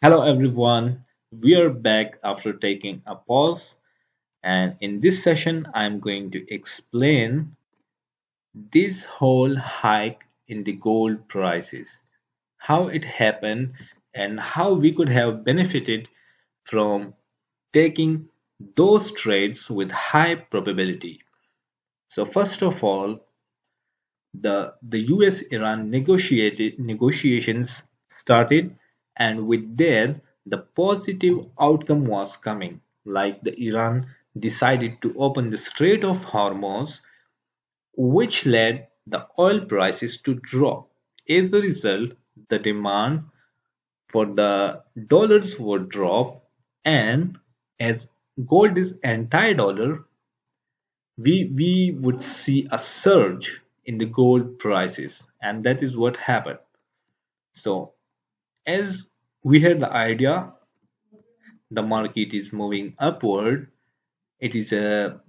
Hello everyone, we are back after taking a pause, and in this session, I'm going to explain this whole hike in the gold prices, how it happened, and how we could have benefited from taking those trades with high probability. So, first of all, the US Iran negotiations started, and with that, the positive outcome was coming. Like the Iran decided to open the Strait of Hormuz, which led the oil prices to drop. As a result, the demand for the dollars would drop, and as gold is anti-dollar, we would see a surge in the gold prices, and that is what happened. So as we had the idea, the market is moving upward. It is a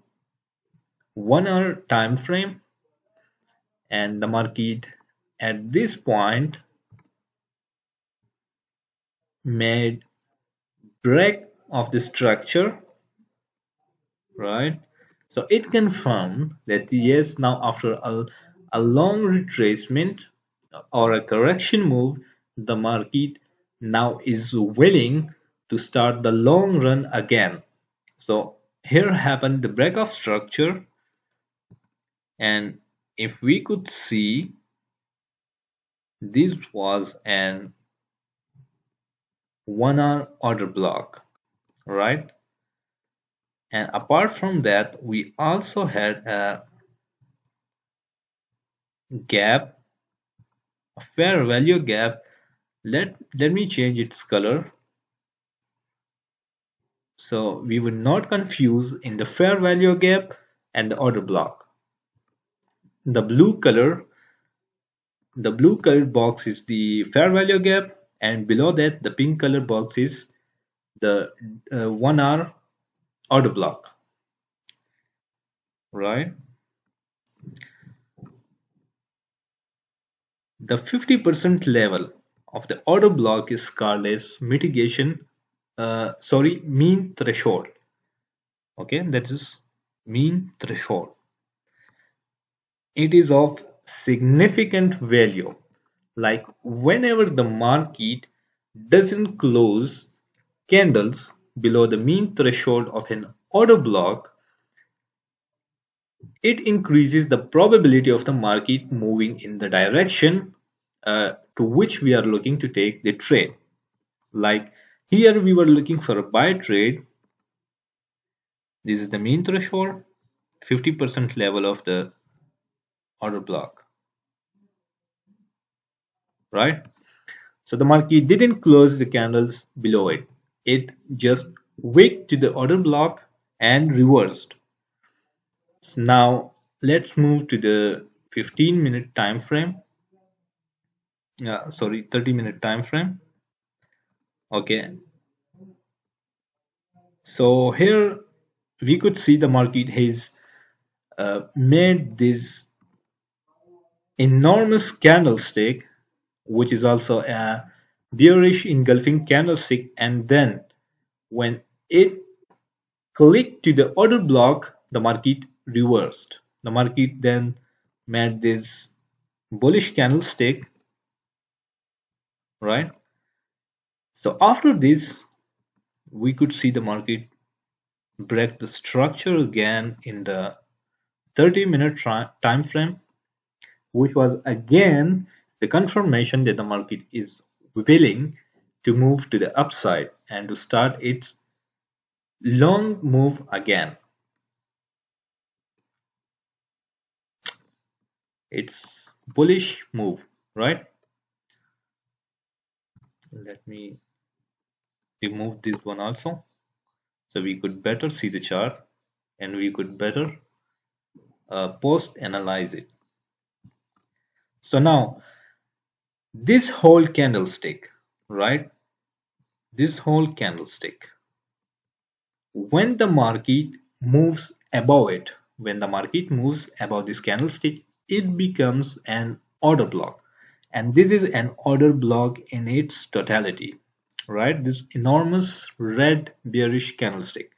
1 hour time frame, and the market at this point made break of the structure, right? So it confirmed that yes, now after a long retracement or a correction move, the market now is willing to start the long run again. So here happened the break of structure, and if we could see, this was an 1 hour order block, right? And apart from that, we also had a gap, a fair value gap. Let me change its color so we would not confuse in the fair value gap and the order block. The blue color, the blue colored box is the fair value gap, and below that the pink color box is the 1 hour order block, right? The 50% level of the order block is called as mean threshold. Okay, that is mean threshold. It is of significant value. Like whenever the market doesn't close candles below the mean threshold of an order block, it increases the probability of the market moving in the direction to which we are looking to take the trade. Like here we were looking for a buy trade. This is the mean threshold, 50% level of the order block, right? So the market didn't close the candles below it. It just wicked to the order block and reversed. So now let's move to the 15-minute time frame. 30-minute time frame. Okay. So here we could see the market has made this enormous candlestick, which is also a bearish engulfing candlestick, and then when it clicked to the order block, the market reversed. The market then made this bullish candlestick, right? So after this, we could see the market break the structure again in the 30-minute time frame, which was again the confirmation that the market is willing to move to the upside and to start its long move again. It's bullish move, right? Let me remove this one also so we could better see the chart and we could better post analyze it. So now this whole candlestick, right? This whole candlestick, when the market moves above it, when the market moves above this candlestick, it becomes an order block, and this is an order block in its totality, right? This enormous red bearish candlestick.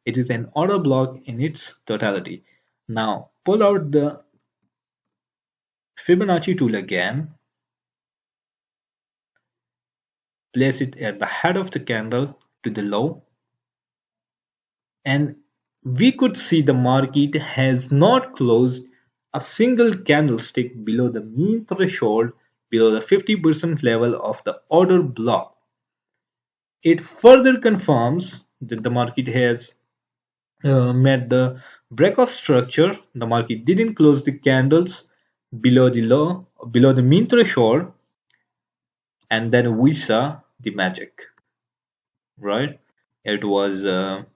It is an order block in its totality. Now pull out the Fibonacci tool again, place it at the head of the candle to the low, and we could see the market has not closed a single candlestick below the mean threshold, below the 50% level of the order block. It further confirms that the market has met the break of structure. The market didn't close the candles below the mean threshold, and then we saw the magic, right? It was, I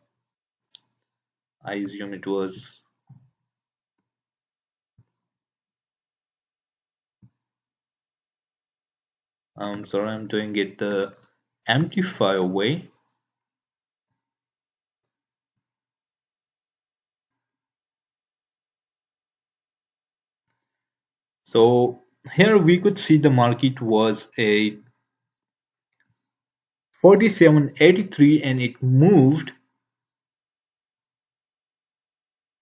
assume it was, I'm sorry, I'm doing it the amplifier way. So here we could see the market was a 47.83 and it moved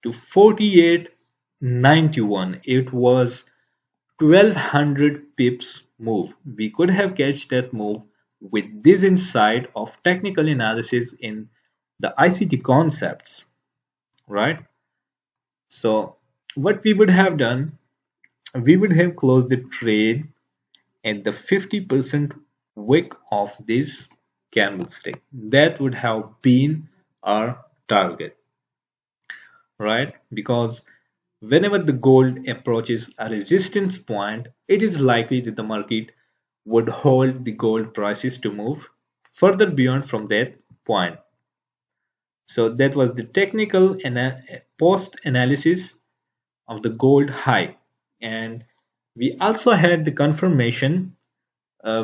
to 48.91. It was 1200 pips move. We could have catched that move with this insight of technical analysis in the ICT concepts, right? So what we would have done, we would have closed the trade at the 50% wick of this candlestick. That would have been our target, right? Because whenever the gold approaches a resistance point, it is likely that the market would hold the gold prices to move further beyond from that point. So that was the technical post analysis of the gold high, and we also had the confirmation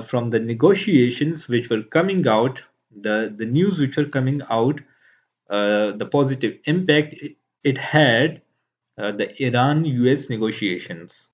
from the negotiations which were coming out, the news which were coming out, the positive impact it had, the Iran US negotiations.